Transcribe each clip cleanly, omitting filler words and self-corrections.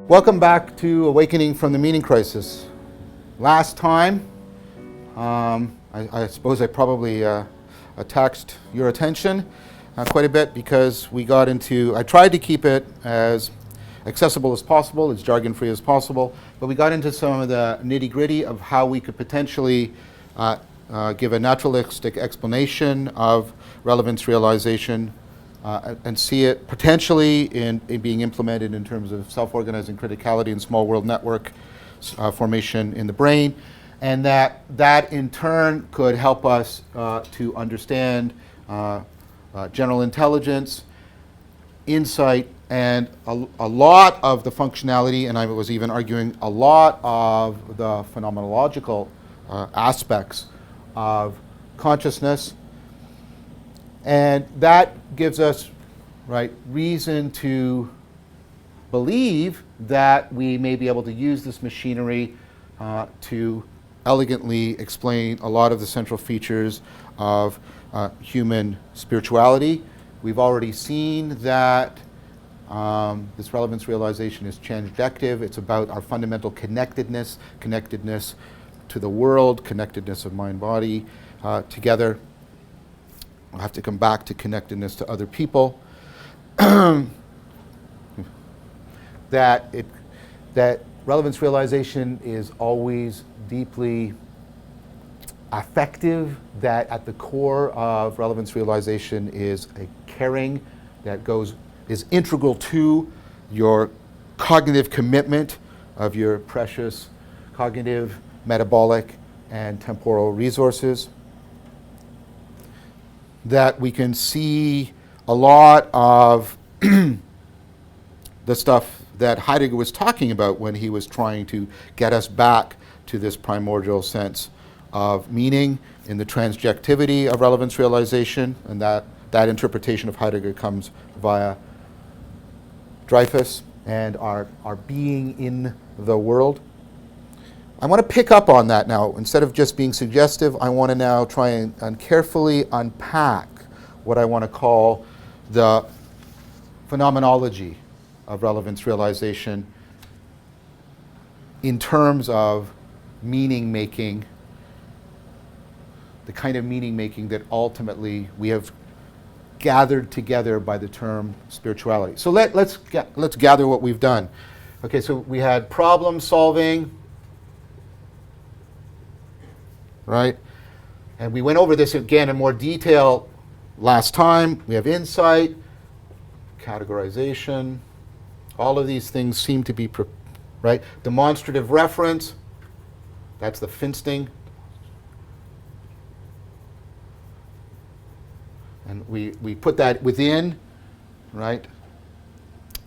Welcome back to Awakening from the Meaning Crisis. Last time, I suppose I probably taxed your attention quite a bit because we got into, I tried to keep it as accessible as possible, as jargon-free as possible, but we got into some of the nitty-gritty of how we could potentially give a naturalistic explanation of relevance realization and see it potentially in being implemented in terms of self-organizing criticality and small world network formation in the brain, and that in turn could help us to understand general intelligence, insight, and a lot of the functionality, and I was even arguing a lot of the phenomenological aspects of consciousness. And that gives us, reason to believe that we may be able to use this machinery to elegantly explain a lot of the central features of human spirituality. We've already seen that this relevance realization is transjective. It's about our fundamental connectedness to the world, connectedness of mind-body together. I'll have to come back to connectedness to other people. that relevance realization is always deeply affective, that at the core of relevance realization is a caring that is integral to your cognitive commitment of your precious cognitive, metabolic, and temporal resources. That we can see a lot of the stuff that Heidegger was talking about when he was trying to get us back to this primordial sense of meaning in the transjectivity of relevance realization, and that interpretation of Heidegger comes via Dreyfus and our being in the world. I want to pick up on that now. Instead of just being suggestive, I want to now try and carefully unpack what I want to call the phenomenology of relevance realization in terms of meaning making, the kind of meaning making that ultimately we have gathered together by the term spirituality. So let's gather what we've done. Okay, so we had problem solving, right? And we went over this again in more detail last time. We have insight, categorization. All of these things seem to be, right? Demonstrative reference, that's the Finsting. And we put that within, right?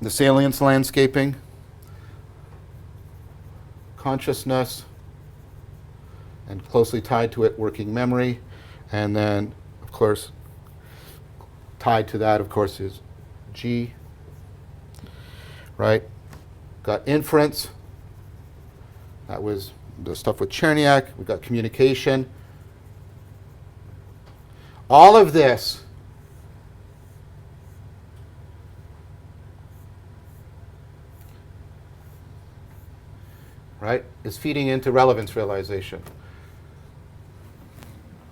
The salience landscaping, consciousness, and closely tied to it, working memory. And then, of course, tied to that, of course, is G, right? Got inference. That was the stuff with Cherniak. We've got communication. All of this is feeding into relevance realization.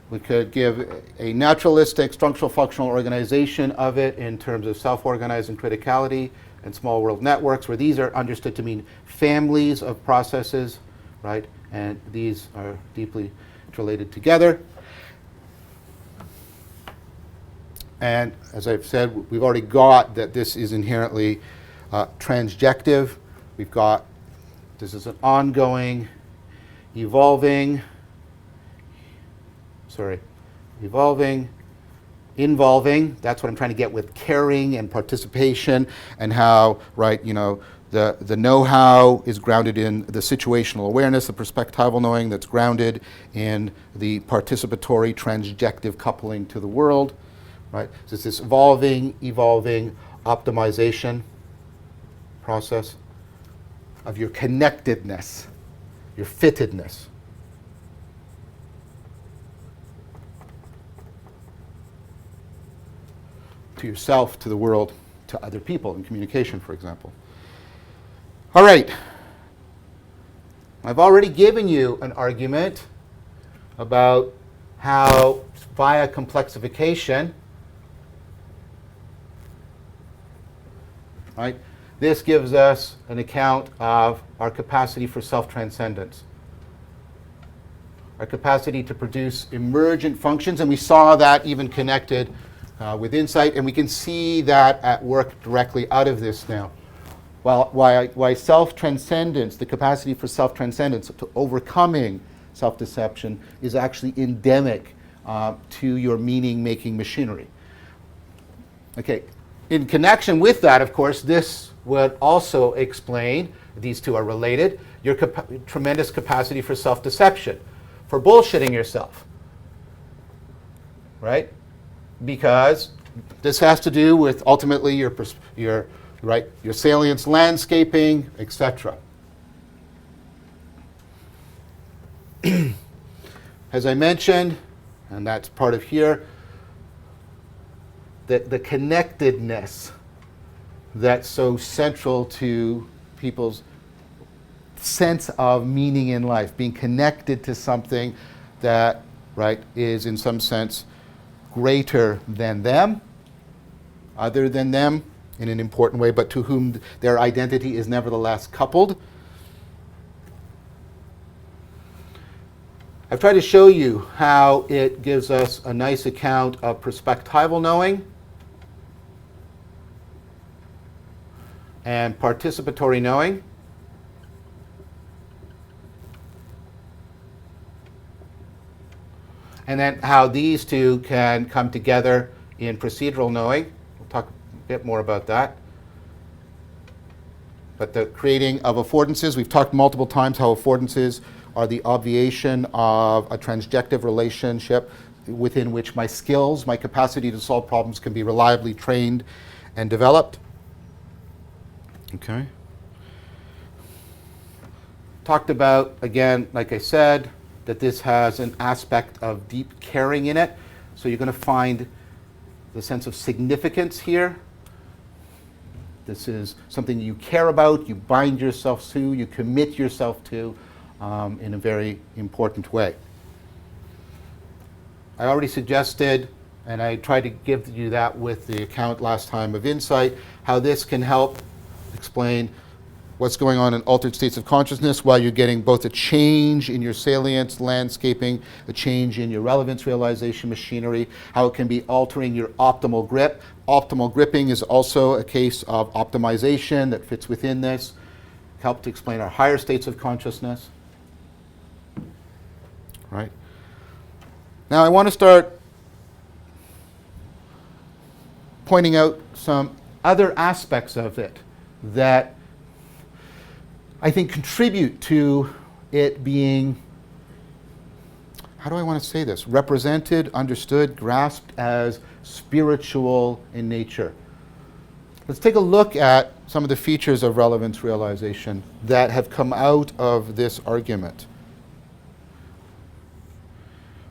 We could give a naturalistic structural functional organization of it in terms of self-organizing criticality and small world networks, where these are understood to mean families of processes, right? And these are deeply related together. And as I've said, we've already got that this is inherently transjective. We've got, this is an ongoing, involving, that's what I'm trying to get with caring and participation, and how, the know-how is grounded in the situational awareness, the perspectival knowing that's grounded in the participatory transjective coupling to the world, right? So it's this evolving optimization process of your connectedness, your fittedness. To yourself, to the world, to other people in communication, for example. All right. I've already given you an argument about how via complexification, right, this gives us an account of our capacity for self-transcendence, our capacity to produce emergent functions, and we saw that even connected with insight, and we can see that at work directly out of this now. Why self-transcendence, the capacity for self-transcendence, to overcoming self-deception, is actually endemic to your meaning-making machinery. Okay, in connection with that, of course, this would also explain, these two are related, your tremendous capacity for self-deception, for bullshitting yourself, right? Because this has to do with ultimately your salience landscaping, etc. As I mentioned, and that's part of here, the connectedness that's so central to people's sense of meaning in life, being connected to something that, right, is in some sense greater than them, other than them in an important way, but to whom their identity is nevertheless coupled. I've tried to show you how it gives us a nice account of perspectival knowing and participatory knowing. And then how these two can come together in procedural knowing. We'll talk a bit more about that. But the creating of affordances, we've talked multiple times how affordances are the obviation of a transjective relationship within which my skills, my capacity to solve problems can be reliably trained and developed. Okay. Talked about, again, like I said, that this has an aspect of deep caring in it. So you're going to find the sense of significance here. This is something you care about, you bind yourself to, you commit yourself to in a very important way. I already suggested, and I tried to give you that with the account last time of insight, how this can help explain what's going on in altered states of consciousness while you're getting both a change in your salience landscaping, a change in your relevance realization machinery, how it can be altering your optimal grip. Optimal gripping is also a case of optimization that fits within this. Help to explain our higher states of consciousness. Right. Now I want to start pointing out some other aspects of it that I think contribute to it being, how do I want to say this, represented, understood, grasped as spiritual in nature. Let's take a look at some of the features of relevance realization that have come out of this argument.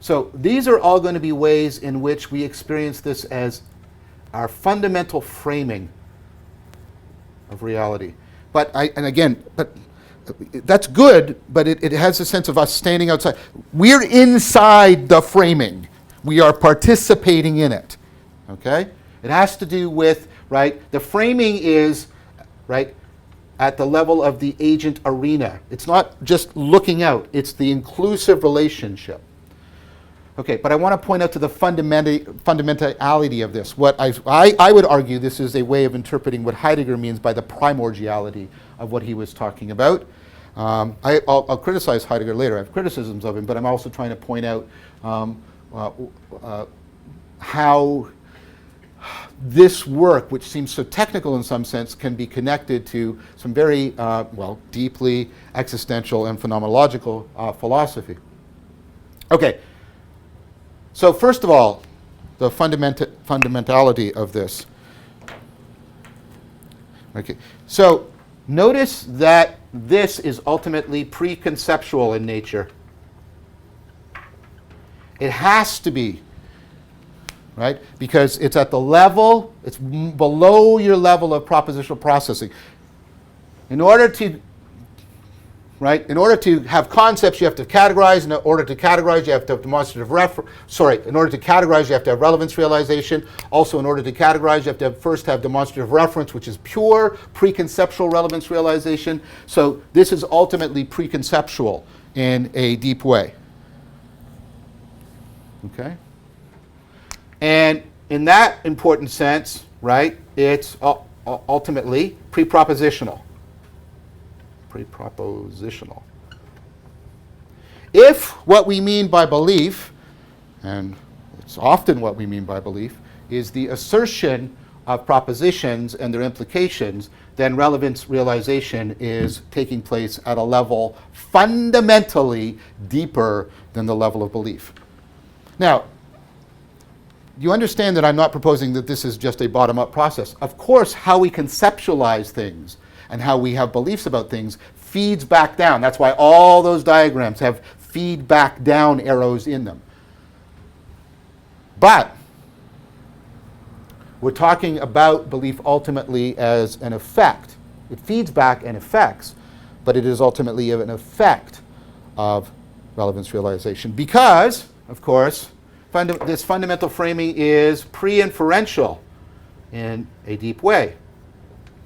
So these are all going to be ways in which we experience this as our fundamental framing of reality. But that's good, but it has a sense of us standing outside. We're inside the framing. We are participating in it, okay? It has to do with, right, the framing is, right, at the level of the agent arena. It's not just looking out, it's the inclusive relationship. Okay, but I want to point out to the fundamentality of this. What I would argue this is a way of interpreting what Heidegger means by the primordiality of what he was talking about. I'll criticize Heidegger later. I have criticisms of him, but I'm also trying to point out how this work, which seems so technical in some sense, can be connected to some very, deeply existential and phenomenological philosophy. Okay. So first of all, the fundamentality of this. Okay, so notice that this is ultimately preconceptual in nature. It has to be, right? Because it's at the level, it's below your level of propositional processing. In order to in order to have concepts, you have to categorize. In order to categorize, you have to have demonstrative in order to categorize, you have to have relevance realization. Also, in order to categorize, you have to first have demonstrative reference, which is pure preconceptual relevance realization. So this is ultimately preconceptual in a deep way. Okay? And in that important sense, it's ultimately prepropositional. Prepropositional. If what we mean by belief, and it's often what we mean by belief, is the assertion of propositions and their implications, then relevance realization is taking place at a level fundamentally deeper than the level of belief. Now, you understand that I'm not proposing that this is just a bottom-up process. Of course, how we conceptualize things and how we have beliefs about things feeds back down. That's why all those diagrams have feedback down arrows in them. But we're talking about belief ultimately as an effect. It feeds back and affects, but it is ultimately an effect of relevance realization. Because, of course, this fundamental framing is pre-inferential in a deep way.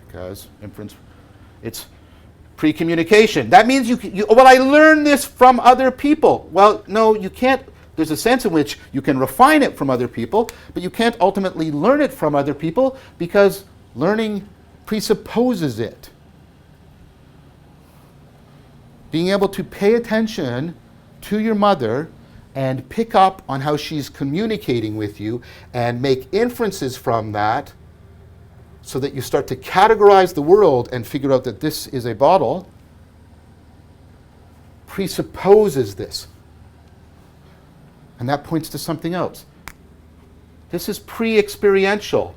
Because inference, it's pre-communication. That means I learned this from other people. Well, no, you can't. There's a sense in which you can refine it from other people, but you can't ultimately learn it from other people because learning presupposes it. Being able to pay attention to your mother and pick up on how she's communicating with you and make inferences from that so that you start to categorize the world and figure out that this is a bottle, presupposes this. And that points to something else. This is pre-experiential.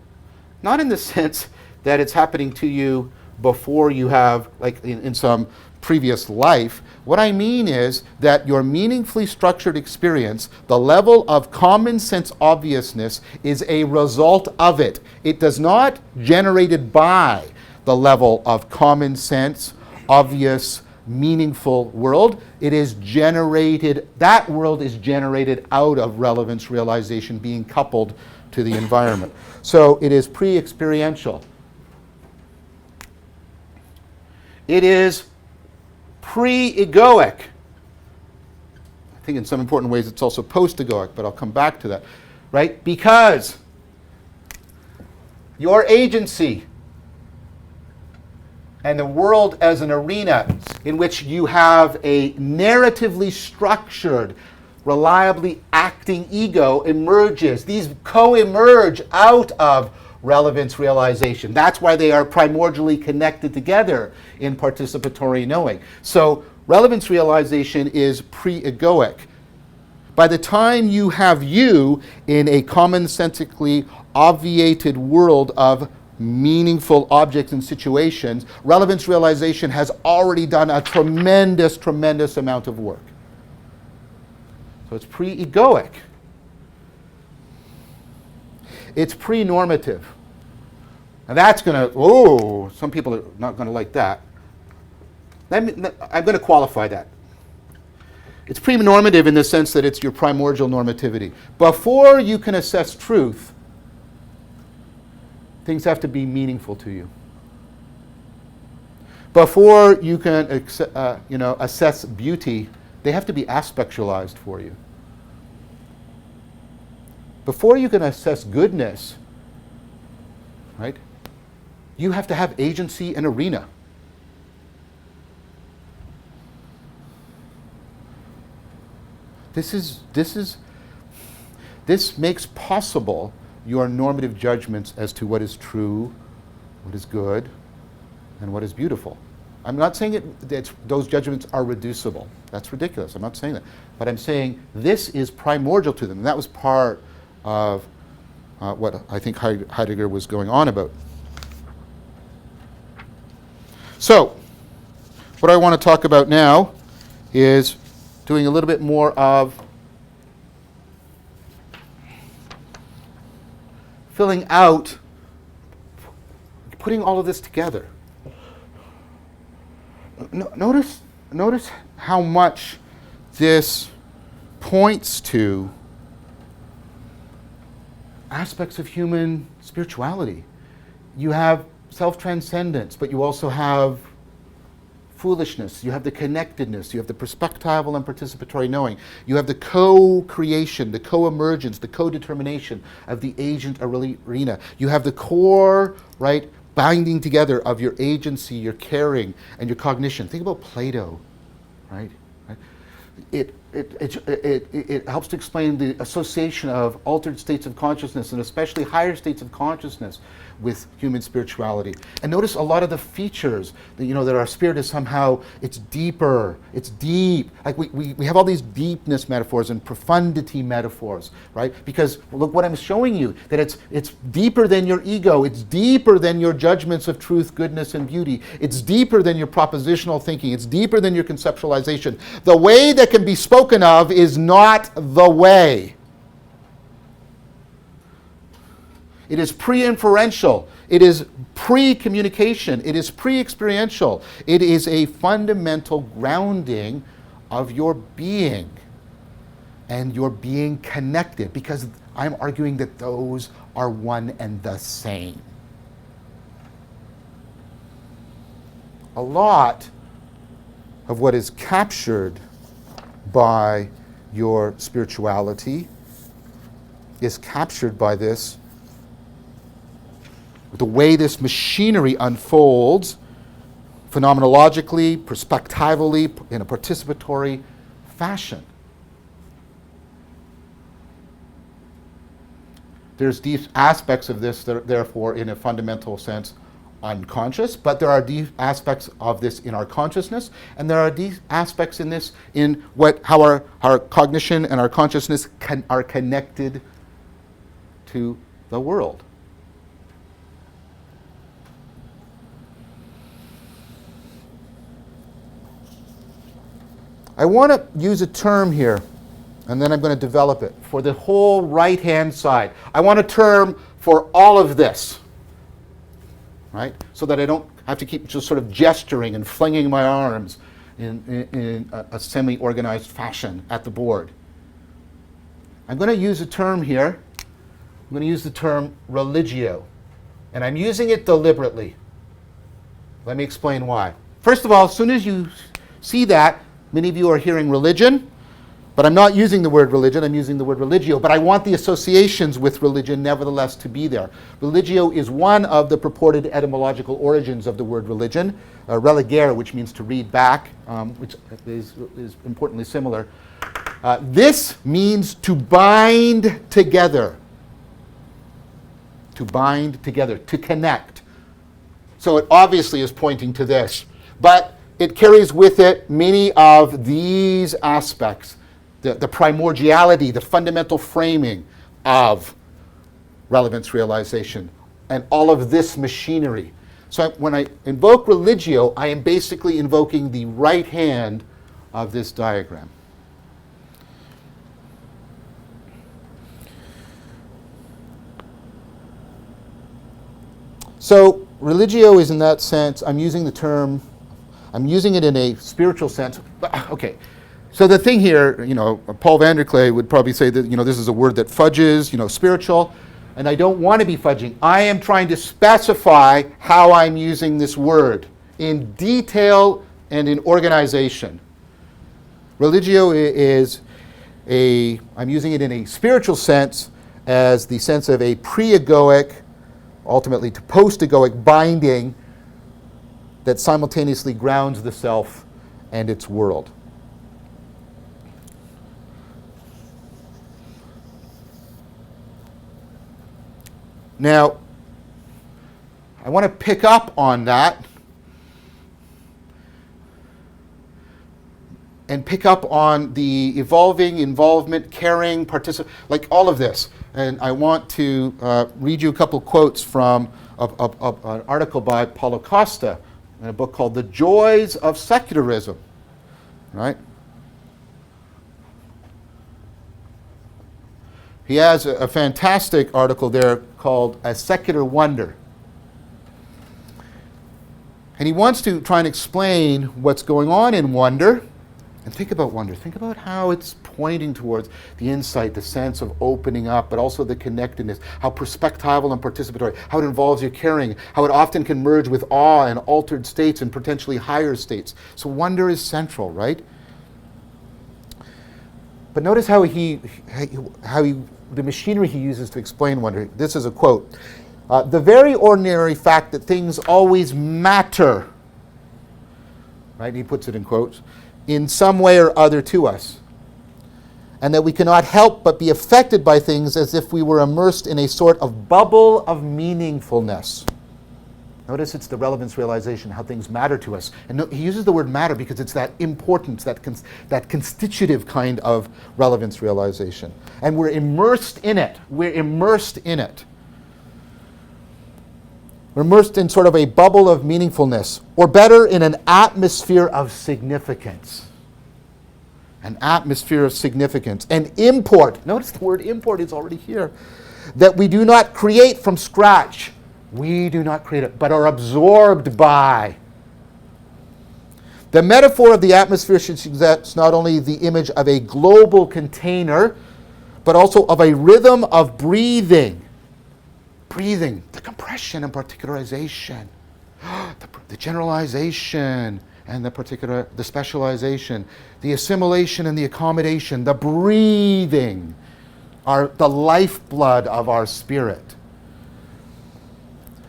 Not in the sense that it's happening to you before you have, like in some previous life. What I mean is that your meaningfully structured experience, the level of common sense obviousness, is a result of it. It does not generated by the level of common sense, obvious, meaningful world. It is generated, that world is generated out of relevance realization being coupled to the environment. So it is pre-experiential. It is pre-egoic. I think in some important ways it's also post-egoic, but I'll come back to that. Right? Because your agency and the world as an arena in which you have a narratively structured, reliably acting ego emerges. These co-emerge out of relevance realization. That's why they are primordially connected together in participatory knowing. So relevance realization is pre-egoic. By the time you have you in a commonsensically obviated world of meaningful objects and situations, relevance realization has already done a tremendous, tremendous amount of work. So it's pre-egoic. It's pre-normative. And that's going to, some people are not going to like that. I'm going to qualify that. It's pre-normative in the sense that it's your primordial normativity. Before you can assess truth, things have to be meaningful to you. Before you can assess beauty, they have to be aspectualized for you. Before you can assess goodness, right, you have to have agency and arena. This makes possible your normative judgments as to what is true, what is good, and what is beautiful. I'm not saying that those judgments are reducible. That's ridiculous. I'm not saying that. But I'm saying this is primordial to them. And that was part of what I think Heidegger was going on about. So, what I want to talk about now is doing a little bit more of filling out, putting all of this together. Notice how much this points to aspects of human spirituality. You have self-transcendence, but you also have foolishness, you have the connectedness, you have the perspectival and participatory knowing, you have the co-creation, the co-emergence, the co-determination of the agent arena. You have the core, right, binding together of your agency, your caring, and your cognition. Think about Plato, right? It helps to explain the association of altered states of consciousness, and especially higher states of consciousness, with human spirituality. And notice a lot of the features that, that our spirit is somehow, it's deeper, it's deep. Like we have all these deepness metaphors and profundity metaphors, right? Because look what I'm showing you, that it's deeper than your ego, it's deeper than your judgments of truth, goodness, and beauty. It's deeper than your propositional thinking, it's deeper than your conceptualization. The way that can be spoken of is not the way. It is pre-inferential. It is pre-communication. It is pre-experiential. It is a fundamental grounding of your being and your being connected, because I'm arguing that those are one and the same. A lot of what is captured by your spirituality is captured by this, the way this machinery unfolds phenomenologically, perspectively, in a participatory fashion. There's deep aspects of this that are therefore, in a fundamental sense, unconscious, but there are deep aspects of this in our consciousness, and there are deep aspects in this in how our cognition and our consciousness are connected to the world. I want to use a term here, and then I'm going to develop it, for the whole right-hand side. I want a term for all of this, right? So that I don't have to keep just sort of gesturing and flinging my arms in a semi-organized fashion at the board. I'm going to use a term here. I'm going to use the term religio, and I'm using it deliberately. Let me explain why. First of all, as soon as you see that, many of you are hearing religion, but I'm not using the word religion, I'm using the word religio, but I want the associations with religion nevertheless to be there. Religio is one of the purported etymological origins of the word religion. Religere, which means to read back, which is importantly similar. This means to bind together. To bind together, to connect. So it obviously is pointing to this, but it carries with it many of these aspects, the primordiality, the fundamental framing of relevance realization, and all of this machinery. So when I invoke religio, I am basically invoking the right hand of this diagram. So religio is, in that sense, I'm using it in a spiritual sense. Okay, so the thing here, Paul van der Klee would probably say that, this is a word that fudges, spiritual, and I don't want to be fudging. I am trying to specify how I'm using this word in detail and in organization. Religio I'm using it in a spiritual sense as the sense of a pre-egoic, ultimately to post-egoic binding that simultaneously grounds the self and its world. Now, I want to pick up on that and pick up on the evolving, involvement, caring, like all of this. And I want to read you a couple quotes from an article by Paulo Costa in a book called The Joys of Secularism, right? He has a fantastic article there called A Secular Wonder. And he wants to try and explain what's going on in wonder. And think about wonder. Think about how it's pointing towards the insight, the sense of opening up, but also the connectedness, how perspectival and participatory, how it involves your caring, how it often can merge with awe and altered states and potentially higher states. So wonder is central, right? But notice how the machinery he uses to explain wonder. This is a quote. The very ordinary fact that things always matter, right? He puts it in quotes, in some way or other to us, and that we cannot help but be affected by things as if we were immersed in a sort of bubble of meaningfulness. Notice it's the relevance realization, how things matter to us. And he uses the word matter because it's that importance, that constitutive kind of relevance realization. And we're immersed in it. We're immersed in it. We're immersed in sort of a bubble of meaningfulness, or better, in an atmosphere of significance. An atmosphere of significance. And import, notice the word import is already here, that we do not create from scratch. We do not create it, but are absorbed by. The metaphor of the atmosphere should suggest not only the image of a global container, but also of a rhythm of breathing. Breathing, the compression and particularization, the generalization and the specialization, the assimilation and the accommodation, the breathing are the lifeblood of our spirit.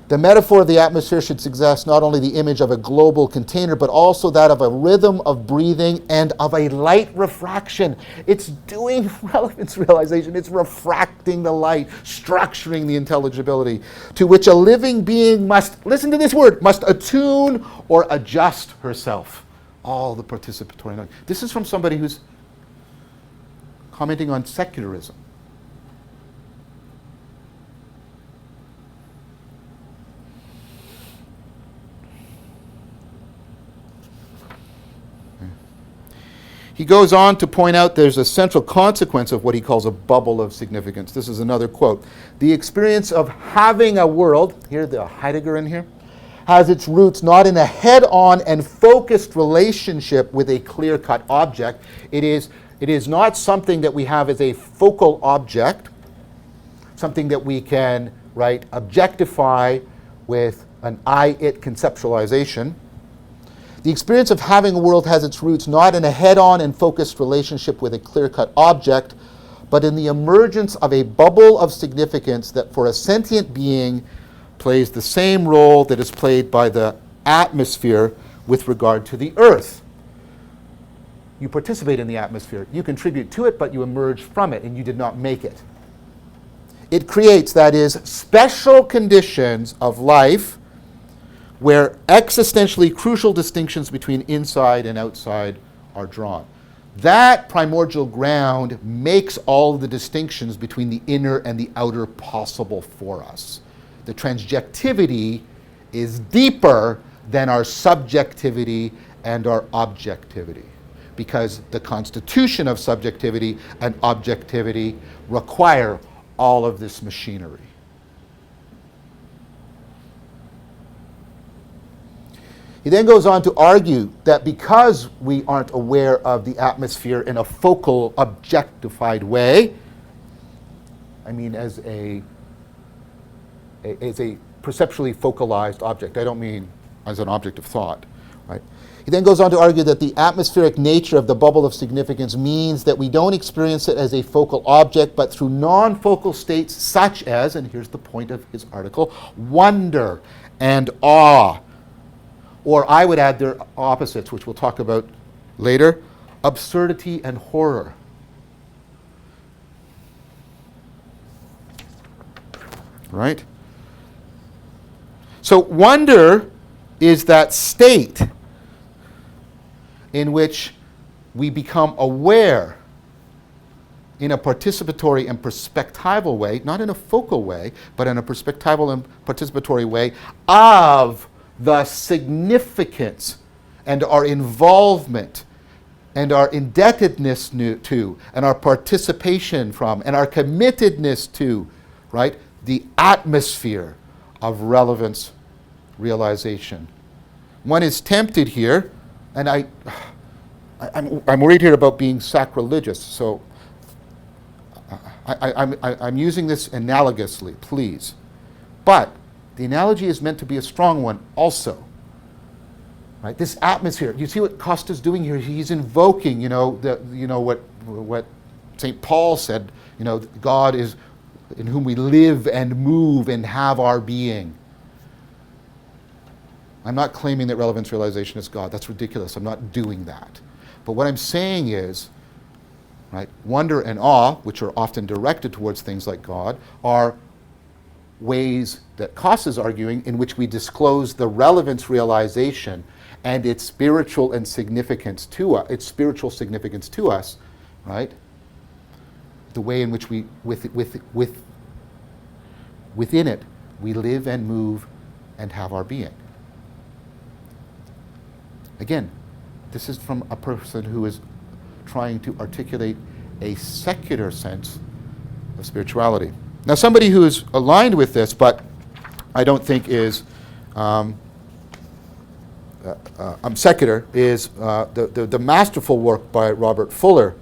The metaphor of the atmosphere should suggest not only the image of a global container, but also that of a rhythm of breathing and of a light refraction. It's doing relevance realization. It's refracting the light, structuring the intelligibility, to which a living being must, listen to this word, must attune or adjust herself. All the participatory knowledge. This is from somebody who's commenting on secularism. He goes on to point out there's a central consequence of what he calls a bubble of significance. This is another quote. The experience of having a world, here the Heidegger in here, has its roots not in a head-on and focused relationship with a clear-cut object. It is not something that we have as a focal object, something that we can, right, objectify with an I-it conceptualization. The experience of having a world has its roots not in a head-on and focused relationship with a clear-cut object, but in the emergence of a bubble of significance that for a sentient being plays the same role that is played by the atmosphere with regard to the earth. You participate in the atmosphere. You contribute to it, but you emerge from it, and you did not make it. It creates, that is, special conditions of life where existentially crucial distinctions between inside and outside are drawn. That primordial ground makes all the distinctions between the inner and the outer possible for us. The transjectivity is deeper than our subjectivity and our objectivity, because the constitution of subjectivity and objectivity require all of this machinery. He then goes on to argue that because we aren't aware of the atmosphere in a focal, objectified way, I mean as a perceptually focalized object. I don't mean as an object of thought, right? He then goes on to argue that the atmospheric nature of the bubble of significance means that we don't experience it as a focal object, but through non-focal states such as, and here's the point of his article, wonder and awe. Or I would add their opposites, which we'll talk about later, absurdity and horror. Right? So wonder is that state in which we become aware in a participatory and perspectival way, not in a focal way, but in a perspectival and participatory way, of the significance and our involvement and our indebtedness to and our participation from and our committedness to, right, the atmosphere of relevance realization. one is tempted here, and I'm worried here about being sacrilegious, so I'm using this analogously, please. But the analogy is meant to be a strong one also. Right? This atmosphere, you see what Costa's doing here? He's invoking, what St. Paul said, God is in whom we live and move and have our being. I'm not claiming that relevance realization is God. That's ridiculous. I'm not doing that. But what I'm saying is, right, wonder and awe, which are often directed towards things like God, are ways that Costa's arguing in which we disclose the relevance realization and its spiritual significance to us, right? The way in which we, within it, we live and move and have our being. Again, this is from a person who is trying to articulate a secular sense of spirituality. Now, somebody who is aligned with this, but I don't think is secular, is the masterful work by Robert Fuller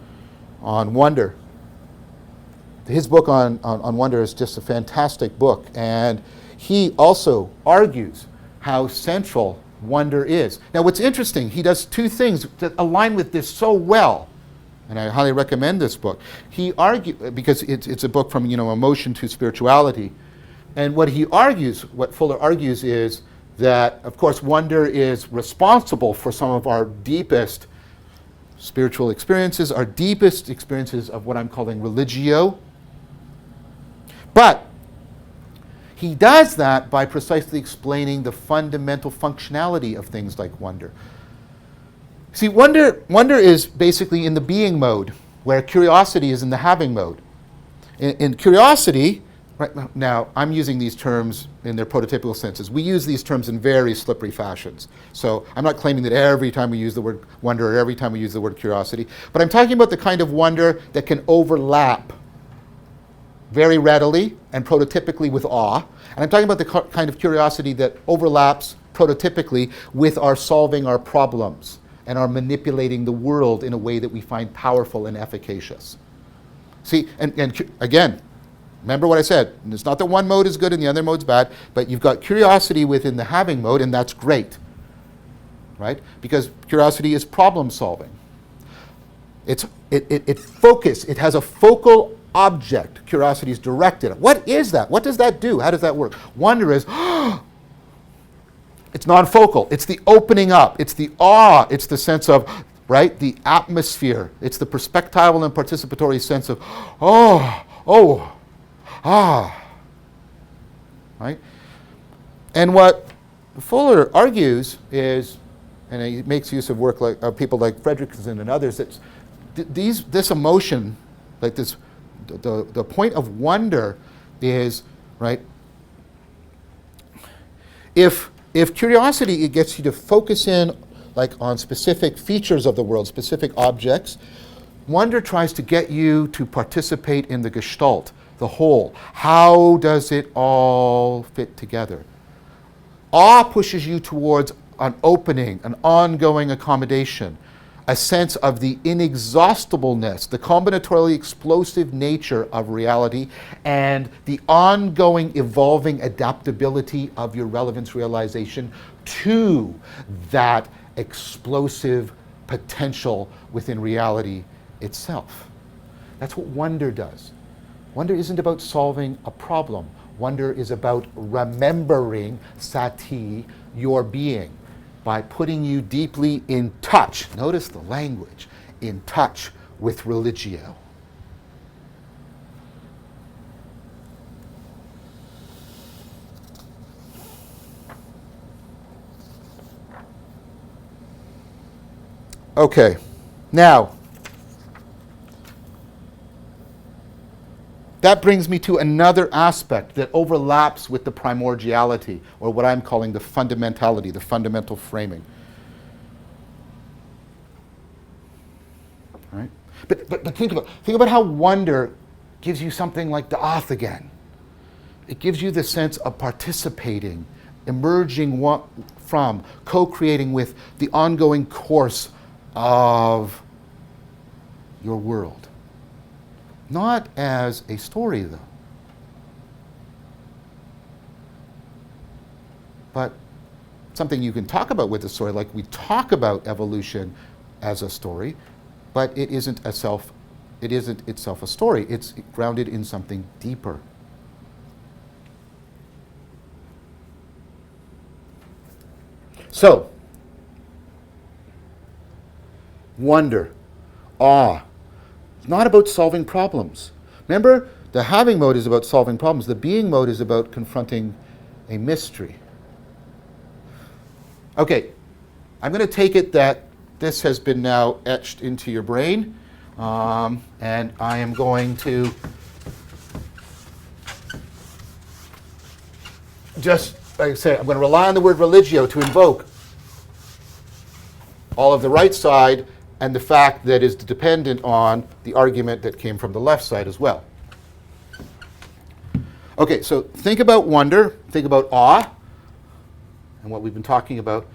on wonder. His book on wonder is just a fantastic book, and he also argues how central wonder is. Now, what's interesting, he does two things that align with this so well, and I highly recommend this book. He argues, because it's a book from emotion to spirituality, and what Fuller argues is that, of course, wonder is responsible for some of our deepest spiritual experiences, our deepest experiences of what I'm calling religio. But he does that by precisely explaining the fundamental functionality of things like wonder. See, wonder is basically in the being mode, where curiosity is in the having mode. In curiosity, right now, I'm using these terms in their prototypical senses. We use these terms in very slippery fashions. So I'm not claiming that every time we use the word wonder or every time we use the word curiosity, but I'm talking about the kind of wonder that can overlap very readily and prototypically with awe. And I'm talking about the kind of curiosity that overlaps prototypically with our solving our problems and our manipulating the world in a way that we find powerful and efficacious. See, and again, remember what I said. It's not that one mode is good and the other mode's bad, but you've got curiosity within the having mode, and that's great, right? Because curiosity is problem solving. It has a focal object. Curiosity is directed. What is that? What does that do? How does that work? Wonder is, it's non-focal. It's the opening up. It's the awe. It's the sense of, right, the atmosphere. It's the perspectival and participatory sense of, right? And what Fuller argues is, and he makes use of work of people like Fredrickson and others, that this emotion, like this, the point of wonder is, right, if curiosity, it gets you to focus in like on specific features of the world, specific objects, wonder tries to get you to participate in the gestalt, the whole. How does it all fit together? Awe pushes you towards an opening, an ongoing accommodation, a sense of the inexhaustibleness, the combinatorially explosive nature of reality, and the ongoing evolving adaptability of your relevance realization to that explosive potential within reality itself. That's what wonder does. Wonder isn't about solving a problem. Wonder is about remembering, sati, your being, by putting you deeply in touch, notice the language, in touch with religio. Okay, now, that brings me to another aspect that overlaps with the primordiality, or what I'm calling the fundamentality, the fundamental framing. All right? But think about how wonder gives you something like the oath again. It gives you the sense of participating emerging from, co-creating with the ongoing course of your world. Not as a story, though, but something you can talk about with a story, like we talk about evolution as a story, but it isn't itself a story. It's grounded in something deeper. So, wonder, awe. It's not about solving problems. Remember, the having mode is about solving problems. The being mode is about confronting a mystery. Okay, I'm going to take it that this has been now etched into your brain, and I am going to just, like I say, I'm going to rely on the word religio to invoke all of the right side and the fact that is dependent on the argument that came from the left side as well. Okay, so think about wonder, think about awe, and what we've been talking about,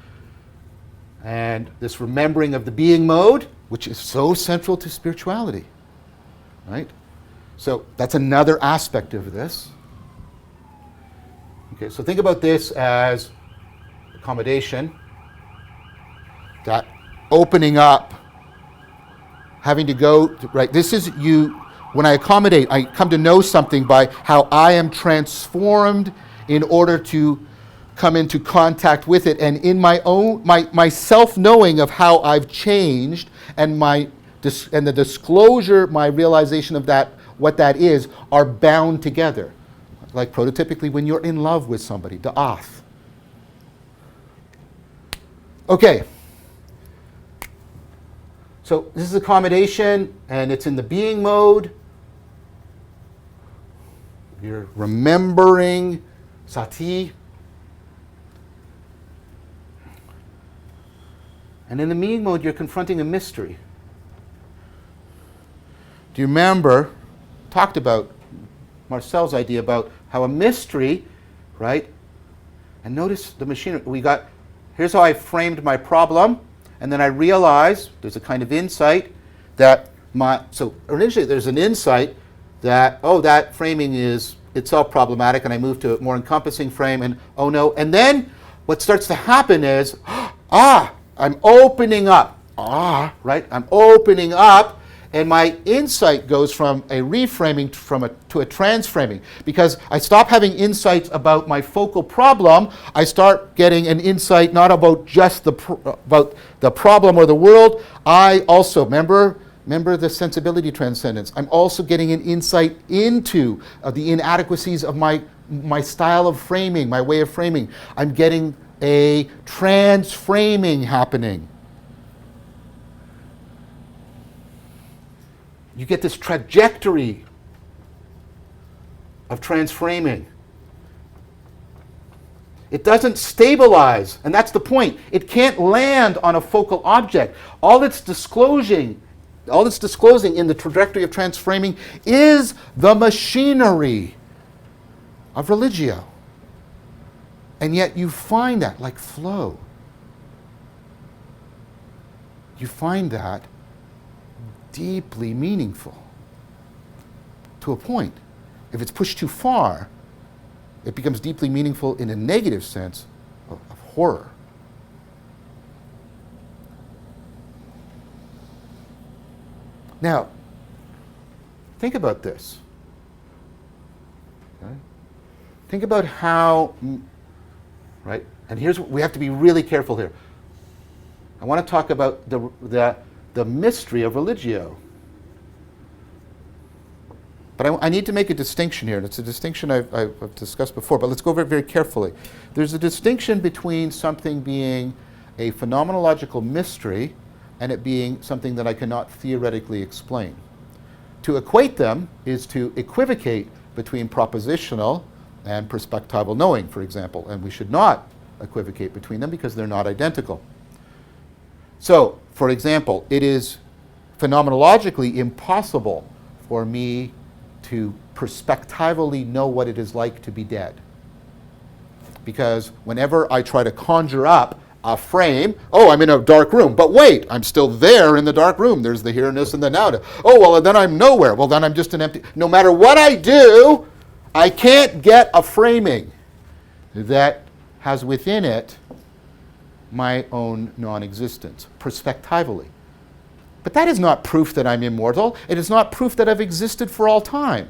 and this remembering of the being mode, which is so central to spirituality, right? So that's another aspect of this. Okay, so think about this as accommodation, that opening up, having to go, right? This is you, when I accommodate, I come to know something by how I am transformed in order to come into contact with it, and in my own, my self-knowing of how I've changed, and the disclosure, my realization of that, what that is, are bound together. Like prototypically when you're in love with somebody, da'ath. Okay. So this is accommodation, and it's in the being mode. You're remembering sati. And in the being mode, you're confronting a mystery. Do you remember, talked about Marcel's idea about how a mystery, right? And notice the machinery. Here's how I framed my problem, and then I realized there's a kind of insight that so initially there's an insight that, oh, that framing is itself problematic, and I move to a more encompassing frame, and oh no. And then what starts to happen is, I'm opening up. Right? I'm opening up. And my insight goes from a reframing to a transframing. Because I stop having insights about my focal problem, I start getting an insight not about just about the problem or the world. I also, remember the sensibility transcendence, I'm also getting an insight into the inadequacies of my style of framing, my way of framing. I'm getting a transframing happening. You get this trajectory of transframing. It doesn't stabilize, and that's the point. It can't land on a focal object. All it's disclosing in the trajectory of transframing is the machinery of religio. And yet you find that, like flow, you find that deeply meaningful to a point. If it's pushed too far, it becomes deeply meaningful in a negative sense of horror. Now, think about this. Okay? Think about how, right? And here's what we have to be really careful here. I want to talk about the mystery of religio. But I need to make a distinction here, and it's a distinction I've discussed before, but let's go very, very carefully. There's a distinction between something being a phenomenological mystery and it being something that I cannot theoretically explain. To equate them is to equivocate between propositional and perspectival knowing, for example, and we should not equivocate between them because they're not identical. So, for example, it is phenomenologically impossible for me to perspectivally know what it is like to be dead. because whenever I try to conjure up a frame, oh, I'm in a dark room, but wait, I'm still there in the dark room. There's the here-ness and the now. Oh, well, then I'm nowhere. Well, then I'm just an empty. No matter what I do, I can't get a framing that has within it my own non-existence, perspectively. But that is not proof that I'm immortal. It is not proof that I've existed for all time.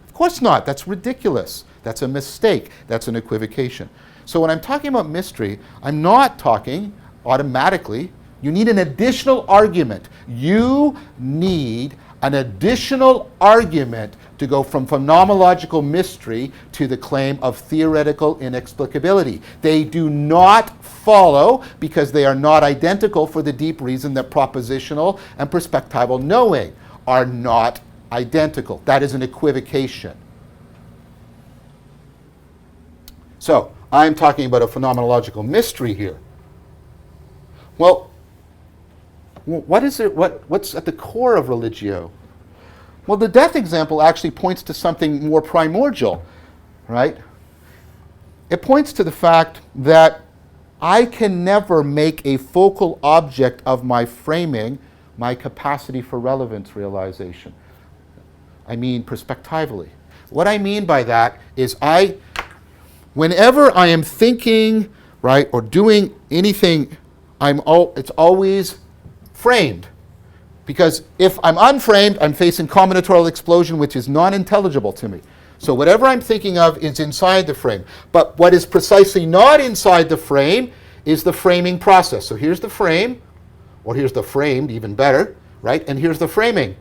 Of course not. That's ridiculous. That's a mistake. That's an equivocation. So when I'm talking about mystery, I'm not talking automatically. You need an additional argument. You need an additional argument to go from phenomenological mystery to the claim of theoretical inexplicability. They do not follow because they are not identical for the deep reason that propositional and perspectival knowing are not identical. That is an equivocation. So, I'm talking about a phenomenological mystery here. Well, what is it? What's at the core of religio? Well, the death example actually points to something more primordial, right? It points to the fact that I can never make a focal object of my framing my capacity for relevance realization. I mean perspectively. What I mean by that is whenever I am thinking, right, or doing anything, it's always framed. Because if I'm unframed, I'm facing combinatorial explosion, which is non-intelligible to me. So whatever I'm thinking of is inside the frame. But what is precisely not inside the frame is the framing process. So here's the frame, or here's the framed, even better, right? And here's the framing.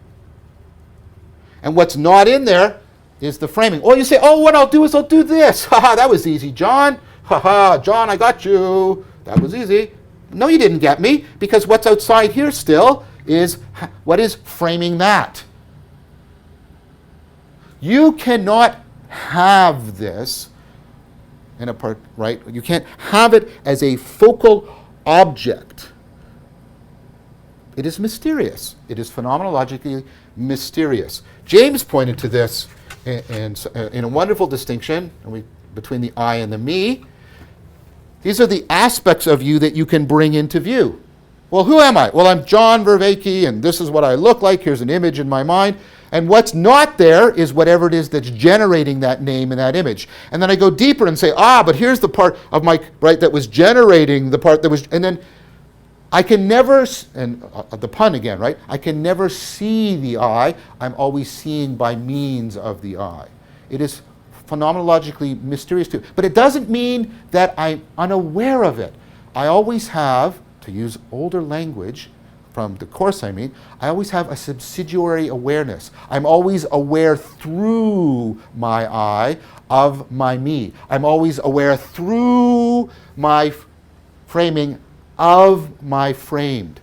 And what's not in there is the framing. Or you say, oh, what I'll do is I'll do this. Haha, that was easy, John. Haha, John, I got you. That was easy. No, you didn't get me, because what's outside here still is what is framing that. You cannot have this in a part, right? You can't have it as a focal object. It is mysterious. It is phenomenologically mysterious. James pointed to this in a wonderful distinction between the I and the me. These are the aspects of you that you can bring into view. Well, who am I? Well, I'm John Vervaeke, and this is what I look like. Here's an image in my mind. And what's not there is whatever it is that's generating that name and that image. And then I go deeper and say, but here's the part of my, right, that was generating the part that was, and then I can never, and the pun again, right? I can never see the I. I'm always seeing by means of the I. It is phenomenologically mysterious too. But it doesn't mean that I'm unaware of it. I always have, to use older language from the course I always have a subsidiary awareness. I'm always aware through my I of my me. I'm always aware through my framing of my framed.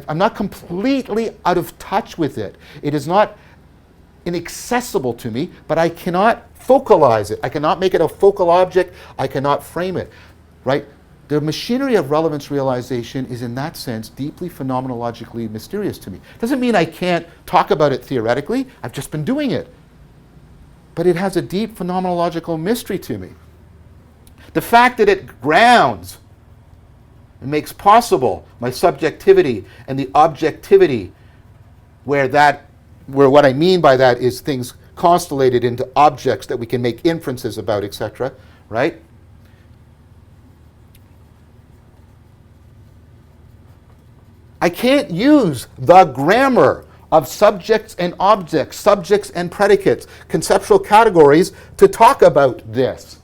I'm not completely out of touch with it. It is not inaccessible to me, but I cannot focalize it. I cannot make it a focal object. I cannot frame it, right? The machinery of relevance realization is in that sense deeply phenomenologically mysterious to me. Doesn't mean I can't talk about it theoretically. I've just been doing it. But it has a deep phenomenological mystery to me. The fact that it grounds and makes possible my subjectivity and the objectivity where what I mean by that is things constellated into objects that we can make inferences about, etc., right? I can't use the grammar of subjects and objects, subjects and predicates, conceptual categories to talk about this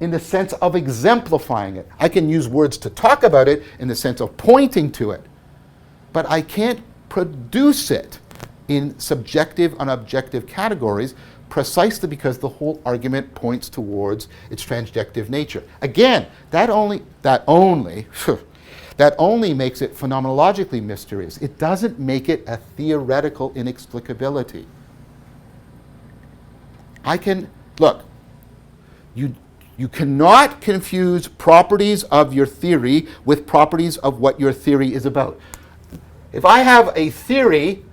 in the sense of exemplifying it. I can use words to talk about it in the sense of pointing to it, but I can't produce it in subjective and objective categories precisely because the whole argument points towards its transjective nature. Again, that only makes it phenomenologically mysterious. It doesn't make it a theoretical inexplicability. You cannot confuse properties of your theory with properties of what your theory is about. If I have a theory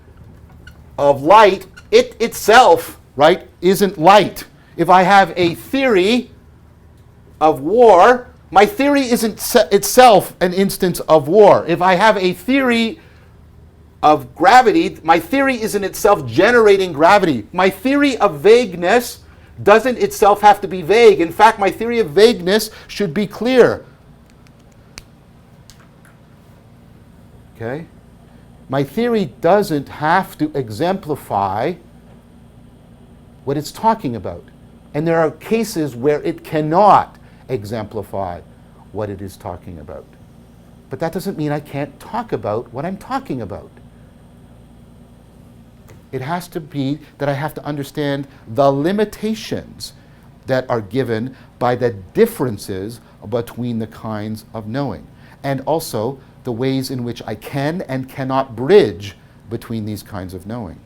of light, it itself, right, isn't light. If I have a theory of war, my theory isn't itself an instance of war. If I have a theory of gravity, my theory isn't itself generating gravity. My theory of vagueness doesn't itself have to be vague. In fact, my theory of vagueness should be clear. Okay? My theory doesn't have to exemplify what it's talking about. And there are cases where it cannot exemplify what it is talking about. But that doesn't mean I can't talk about what I'm talking about. It has to be that I have to understand the limitations that are given by the differences between the kinds of knowing, and also the ways in which I can and cannot bridge between these kinds of knowing.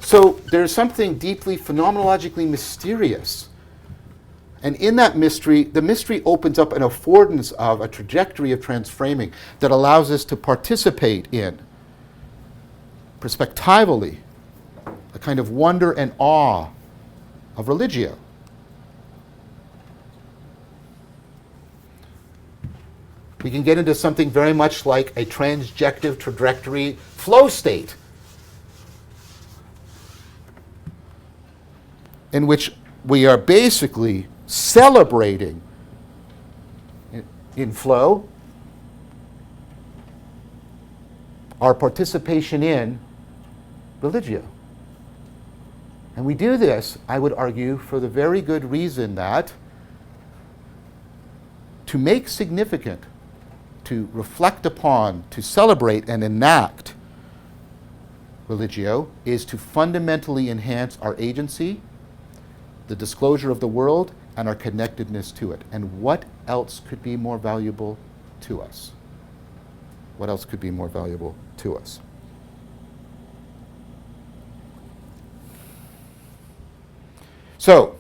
So there's something deeply phenomenologically mysterious. And in that mystery, the mystery opens up an affordance of a trajectory of transframing that allows us to participate in, perspectively, a kind of wonder and awe of religio. We can get into something very much like a transjective trajectory flow state, in which we are basically celebrating in flow our participation in religio. And we do this, I would argue, for the very good reason that to make significant, to reflect upon, to celebrate and enact religio is to fundamentally enhance our agency, the disclosure of the world, and our connectedness to it. And what else could be more valuable to us? What else could be more valuable to us? So,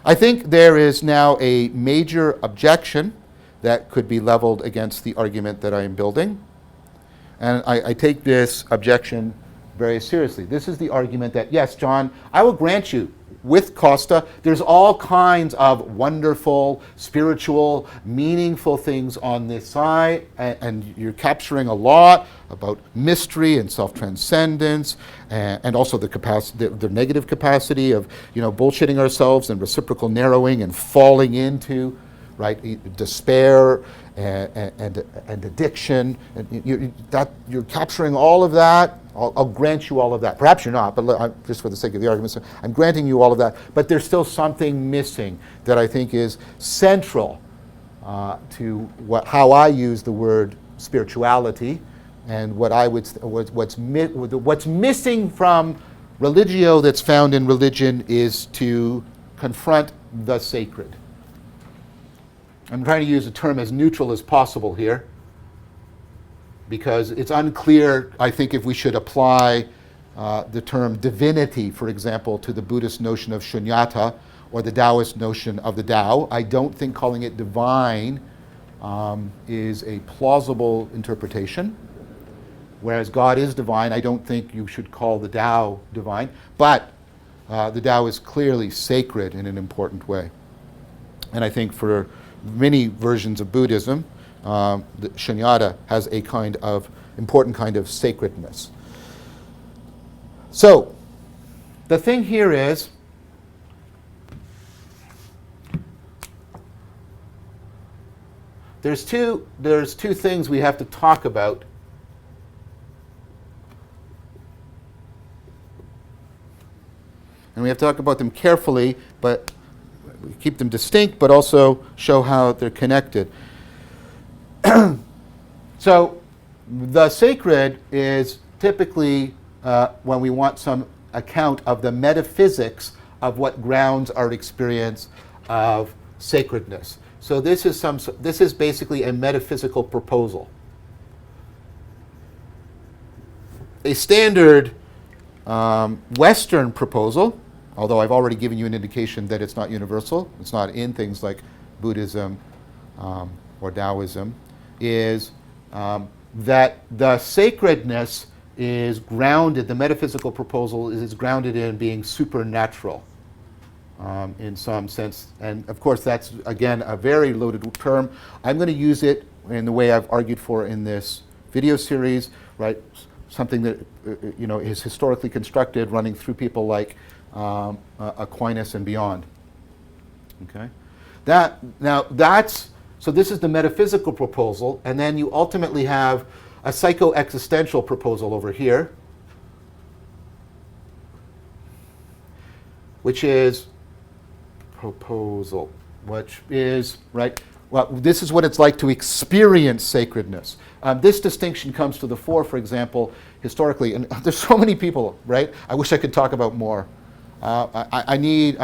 I think there is now a major objection that could be leveled against the argument that I am building. And I take this objection very seriously. This is the argument that, yes, John, I will grant you, with Costa, there's all kinds of wonderful, spiritual, meaningful things on this side, and you're capturing a lot about mystery and self-transcendence, and also the capacity, the negative capacity of, bullshitting ourselves and reciprocal narrowing and falling into, right, despair and addiction. And you're capturing all of that. I'll grant you all of that. Perhaps you're not, but just for the sake of the argument, so I'm granting you all of that. But there's still something missing that I think is central to how I use the word spirituality, and what's missing from religio that's found in religion is to confront the sacred. I'm trying to use a term as neutral as possible here, because it's unclear, I think, if we should apply the term divinity, for example, to the Buddhist notion of shunyata or the Taoist notion of the Tao. I don't think calling it divine is a plausible interpretation. Whereas God is divine, I don't think you should call the Tao divine. But the Tao is clearly sacred in an important way. And I think for many versions of Buddhism, the shunyata has a kind of important kind of sacredness. So, the thing here is, there's two things we have to talk about. And we have to talk about them carefully, but we keep them distinct, but also show how they're connected. So, the sacred is typically when we want some account of the metaphysics of what grounds our experience of sacredness. So this is basically a metaphysical proposal. A standard Western proposal, although I've already given you an indication that it's not universal, it's not in things like Buddhism or Taoism, is that the sacredness is grounded, the metaphysical proposal is grounded in being supernatural in some sense. And of course, that's, again, a very loaded term. I'm going to use it in the way I've argued for in this video series, right? Something that is historically constructed, running through people like Aquinas and beyond. Okay, so this is the metaphysical proposal, and then you ultimately have a psycho-existential proposal over here, which is right. Well, this is what it's like to experience sacredness. This distinction comes to the fore, for example, historically, and there's so many people, right? I wish I could talk about more. I need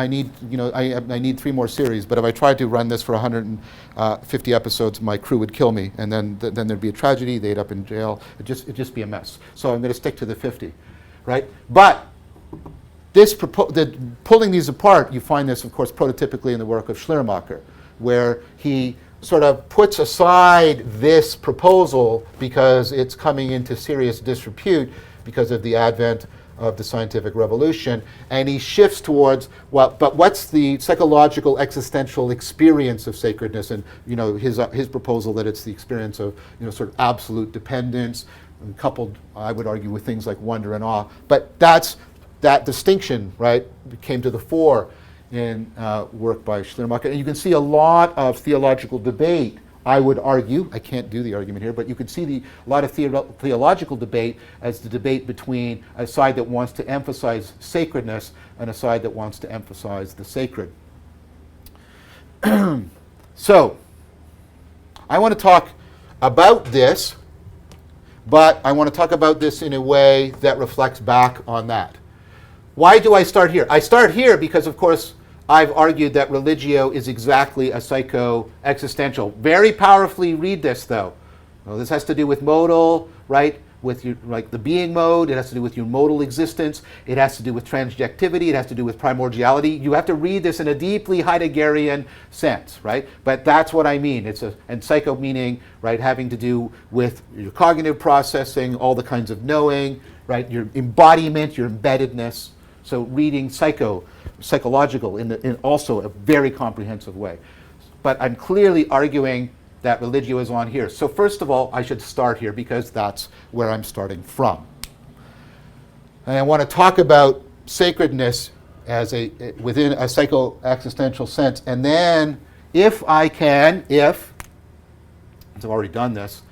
3 more series, but if I tried to run this for 150 episodes, my crew would kill me, and then there'd be a tragedy. They'd end up in jail. It'd just be a mess. So I'm going to stick to the 50, right? But pulling these apart, you find this, of course, prototypically in the work of Schleiermacher, where he sort of puts aside this proposal because it's coming into serious disrepute because of the advent of the scientific revolution, and he shifts towards, but what's the psychological existential experience of sacredness? And his proposal that it's the experience of sort of absolute dependence, and coupled, I would argue, with things like wonder and awe. But that distinction, right, came to the fore in work by Schleiermacher. And you can see a lot of theological debate, I would argue. I can't do the argument here, but you can see a lot of theological debate as the debate between a side that wants to emphasize sacredness and a side that wants to emphasize the sacred. So, I want to talk about this, but I want to talk about this in a way that reflects back on that. Why do I start here? I start here because, of course, I've argued that religio is exactly a psycho-existential. Very powerfully read this, though. Well, this has to do with modal, right? With your, like the being mode. It has to do with your modal existence. It has to do with transjectivity. It has to do with primordiality. You have to read this in a deeply Heideggerian sense, right? But that's what I mean. And psycho meaning, right, having to do with your cognitive processing, all the kinds of knowing, right? Your embodiment, your embeddedness. So reading psychological in also a very comprehensive way. But I'm clearly arguing that religio is on here. So first of all, I should start here because that's where I'm starting from. And I want to talk about sacredness as within a psycho-existential sense. And then if I've already done this,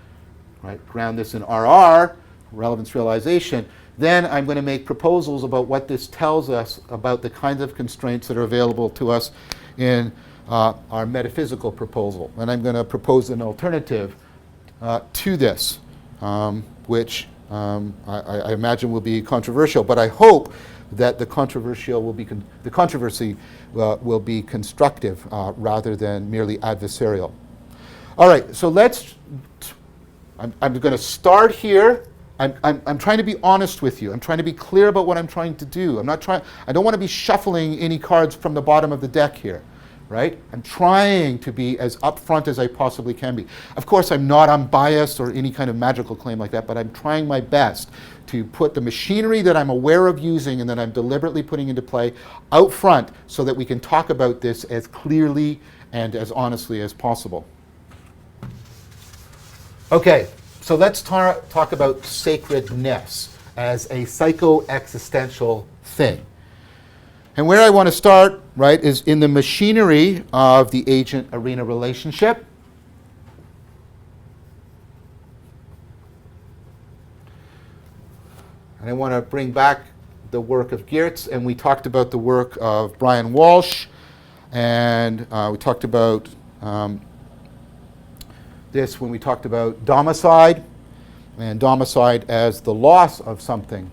right, ground this in RR, relevance realization, then I'm going to make proposals about what this tells us about the kinds of constraints that are available to us in our metaphysical proposal. And I'm going to propose an alternative to this, which I imagine will be controversial, but I hope that the controversy will be constructive rather than merely adversarial. All right, so I'm going to start here. I'm trying to be honest with you. I'm trying to be clear about what I'm trying to do. I don't want to be shuffling any cards from the bottom of the deck here, right? I'm trying to be as upfront as I possibly can be. Of course, I'm not unbiased or any kind of magical claim like that, but I'm trying my best to put the machinery that I'm aware of using and that I'm deliberately putting into play out front so that we can talk about this as clearly and as honestly as possible. Okay. So let's talk about sacredness as a psycho-existential thing. And where I want to start, right, is in the machinery of the agent-arena relationship. And I want to bring back the work of Geertz, and we talked about the work of Brian Walsh, and we talked about this when we talked about domicide, and domicide as the loss of something.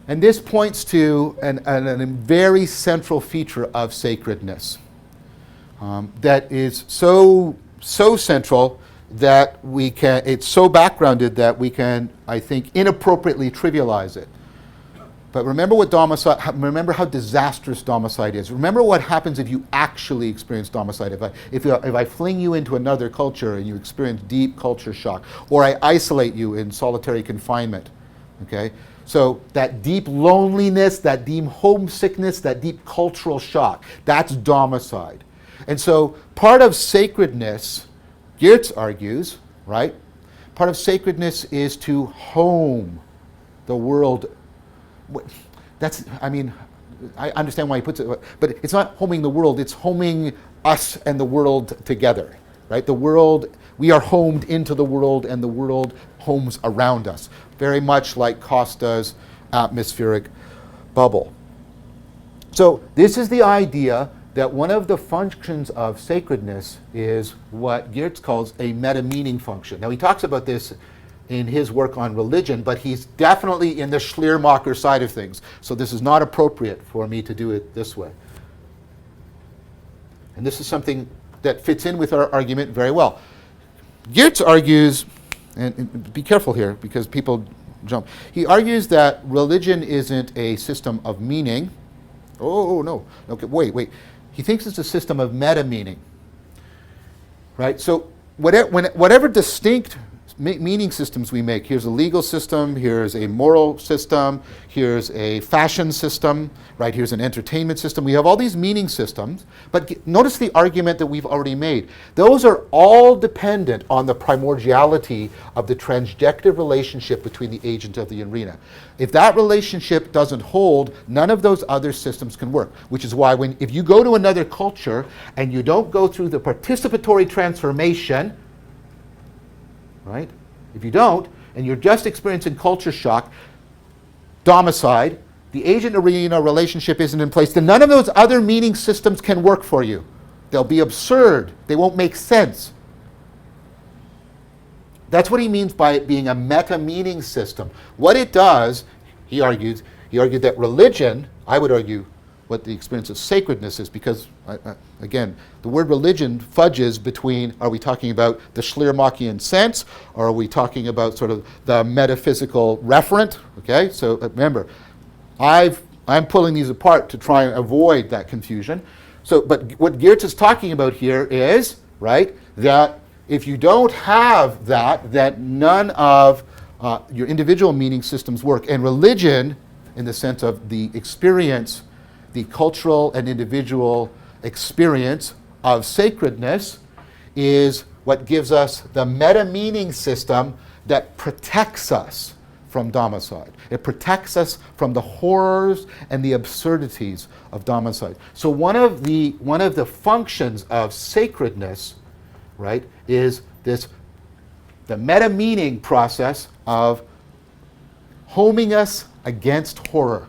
And this points to a very central feature of sacredness that is so central that it's so backgrounded that we can, I think, inappropriately trivialize it. But remember remember how disastrous domicide is. Remember what happens if you actually experience domicide. If I fling you into another culture and you experience deep culture shock, or I isolate you in solitary confinement, okay? So that deep loneliness, that deep homesickness, that deep cultural shock, that's domicide. And so part of sacredness, Geertz argues, right? Part of sacredness is to home the world. I understand why he puts it, but it's not homing the world, it's homing us and the world together, right? The world, we are homed into the world and the world homes around us, very much like Costa's atmospheric bubble. So this is the idea that one of the functions of sacredness is what Geertz calls a meta-meaning function. Now he talks about this in his work on religion, but he's definitely in the Schleiermacher side of things. So this is not appropriate for me to do it this way. And this is something that fits in with our argument very well. Geertz argues, and be careful here because people jump. He argues that religion isn't a system of meaning. Oh, no. Okay, wait. He thinks it's a system of meta-meaning. Right? So whatever distinct meaning systems we make, here's a legal system, here's a moral system, here's a fashion system, right? Here's an entertainment system. We have all these meaning systems, but notice the argument that we've already made. Those are all dependent on the primordiality of the transjective relationship between the agent of the arena. If that relationship doesn't hold, none of those other systems can work, which is why if you go to another culture and you don't go through the participatory transformation, right? If you don't, and you're just experiencing culture shock, domicide, the agent-arena relationship isn't in place, then none of those other meaning systems can work for you. They'll be absurd. They won't make sense. That's what he means by it being a meta-meaning system. What it does, he argued that religion, I would argue, what the experience of sacredness is, because, again, the word religion fudges between, are we talking about the Schleiermachian sense, or are we talking about sort of the metaphysical referent, okay? So remember, I'm pulling these apart to try and avoid that confusion. So, but what Geertz is talking about here is, right, that if you don't have that none of your individual meaning systems work, and religion, in the sense of the experience, the cultural and individual experience of sacredness, is what gives us the meta-meaning system that protects us from domicide. It protects us from the horrors and the absurdities of domicide. So one of the functions of sacredness, right, is the meta-meaning process of homing us against horror.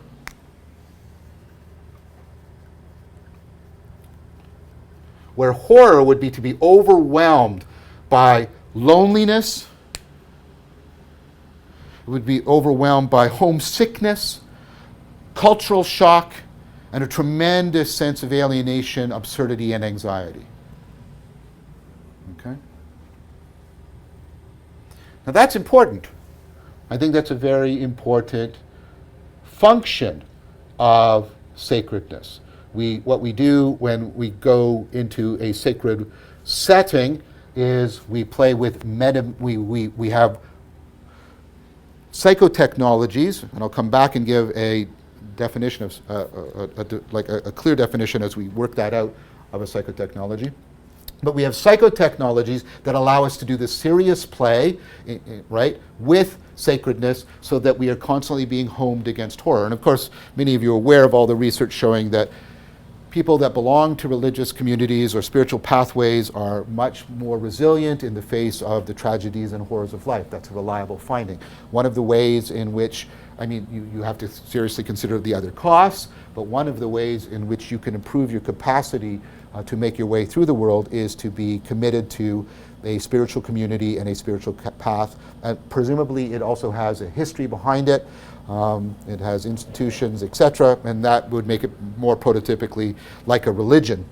Where horror would be to be overwhelmed by loneliness, it would be overwhelmed by homesickness, cultural shock, and a tremendous sense of alienation, absurdity, and anxiety. Okay? Now that's important. I think that's a very important function of sacredness. What we do when we go into a sacred setting is we play with we have psychotechnologies, and I'll come back and give a definition of a clear definition as we work that out of a psychotechnology. But we have psychotechnologies that allow us to do this serious play, right, with sacredness, so that we are constantly being homed against horror. And of course, many of you are aware of all the research showing that people that belong to religious communities or spiritual pathways are much more resilient in the face of the tragedies and horrors of life. That's a reliable finding. One of the ways in which, you have to seriously consider the other costs, but one of the ways in which you can improve your capacity to make your way through the world is to be committed to a spiritual community and a spiritual path. Presumably it also has a history behind it. It has institutions, etc., and that would make it more prototypically like a religion.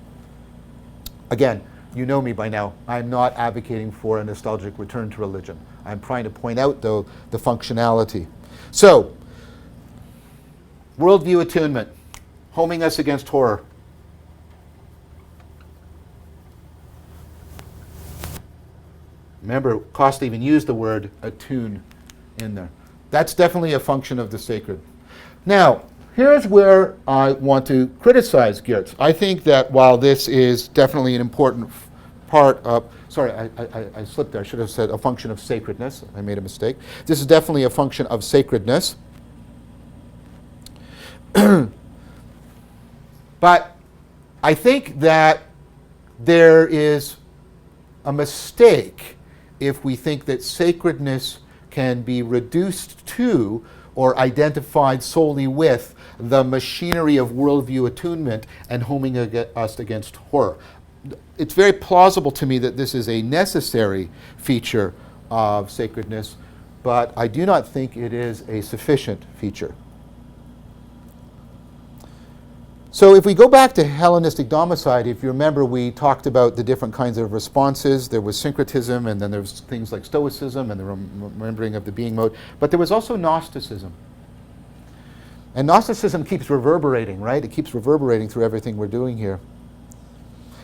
Again, you know me by now. I'm not advocating for a nostalgic return to religion. I'm trying to point out, though, the functionality. So, Worldview attunement, homing us against horror. Remember, Costa even used the word attune in there. That's definitely a function of the sacred. Now, here's where I want to criticize Geertz. I think that while this is definitely an important part of, sorry, I slipped there. I should have said a function of sacredness. I made a mistake. This is definitely a function of sacredness. But I think that there is a mistake if we think that sacredness can be reduced to or identified solely with the machinery of worldview attunement and homing us against horror. It's very plausible to me that this is a necessary feature of sacredness, but I do not think it is a sufficient feature. So if we go back to Hellenistic domicide, if you remember, we talked about the different kinds of responses. There was syncretism, and then there was things like Stoicism and the remembering of the being mode. But there was also Gnosticism. And Gnosticism keeps reverberating, right? It keeps reverberating through everything we're doing here.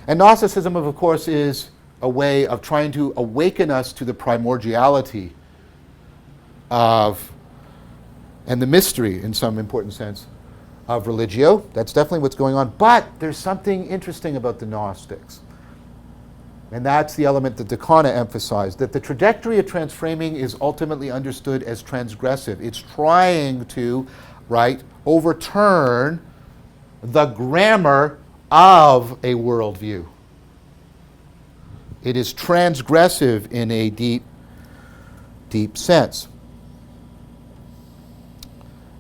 And Gnosticism, of course, is a way of trying to awaken us to the primordiality of, and the mystery, in some important sense, of religio. That's definitely what's going on. But there's something interesting about the Gnostics. And that's the element that Dekana emphasized, that the trajectory of transframing is ultimately understood as transgressive. It's trying to, right, overturn the grammar of a worldview. It is transgressive in a deep, deep sense.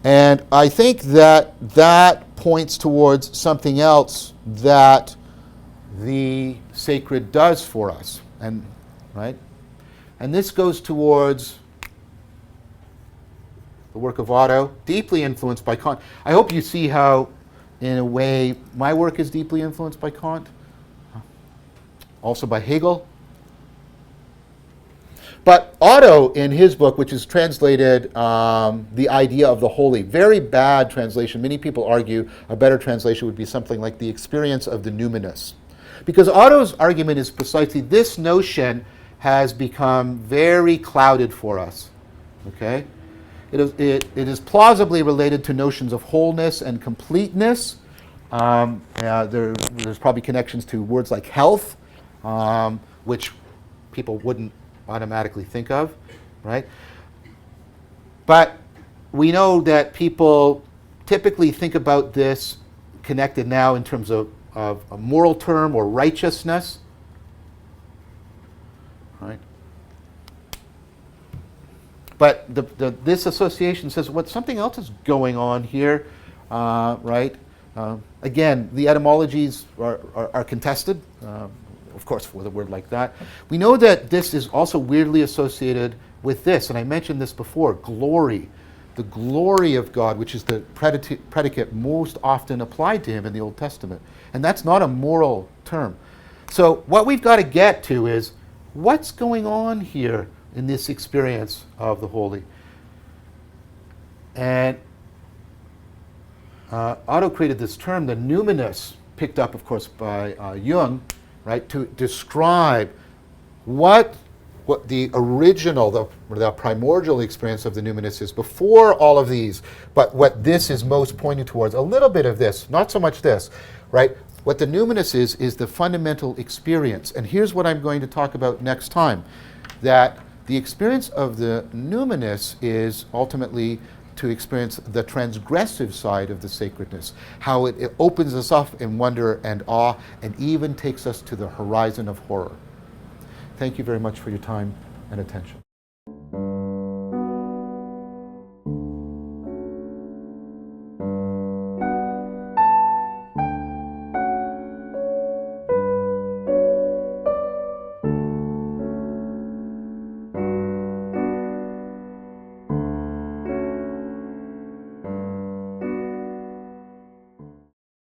And I think that that points towards something else that the sacred does for us, and right? And this goes towards the work of Otto, deeply influenced by Kant. I hope you see how, in a way, my work is deeply influenced by Kant, also by Hegel. But Otto, in his book, which is translated The Idea of the Holy, very bad translation. Many people argue a better translation would be something like The Experience of the Numinous. Because Otto's argument is precisely this notion has become very clouded for us. Okay? It is plausibly related to notions of wholeness and completeness. There's probably connections to words like health, which people wouldn't automatically think of, right? But we know that people typically think about this connected now in terms of a moral term or righteousness, right? But this association says what something else is going on here, right? Again, the etymologies are contested. Of course, with a word like that. We know that this is also weirdly associated with this, and I mentioned this before, glory. The glory of God, which is the predicate most often applied to him in the Old Testament. And that's not a moral term. So what we've got to get to is, what's going on here in this experience of the holy? And Otto created this term, the numinous, picked up, of course, by Jung, right, to describe what the original, the primordial experience of the numinous is before all of these, but what this is most pointing towards. A little bit of this, not so much this, right? What the numinous is the fundamental experience. And here's what I'm going to talk about next time, that the experience of the numinous is ultimately to experience the transgressive side of the sacredness, how it opens us up in wonder and awe and even takes us to the horizon of horror. Thank you very much for your time and attention.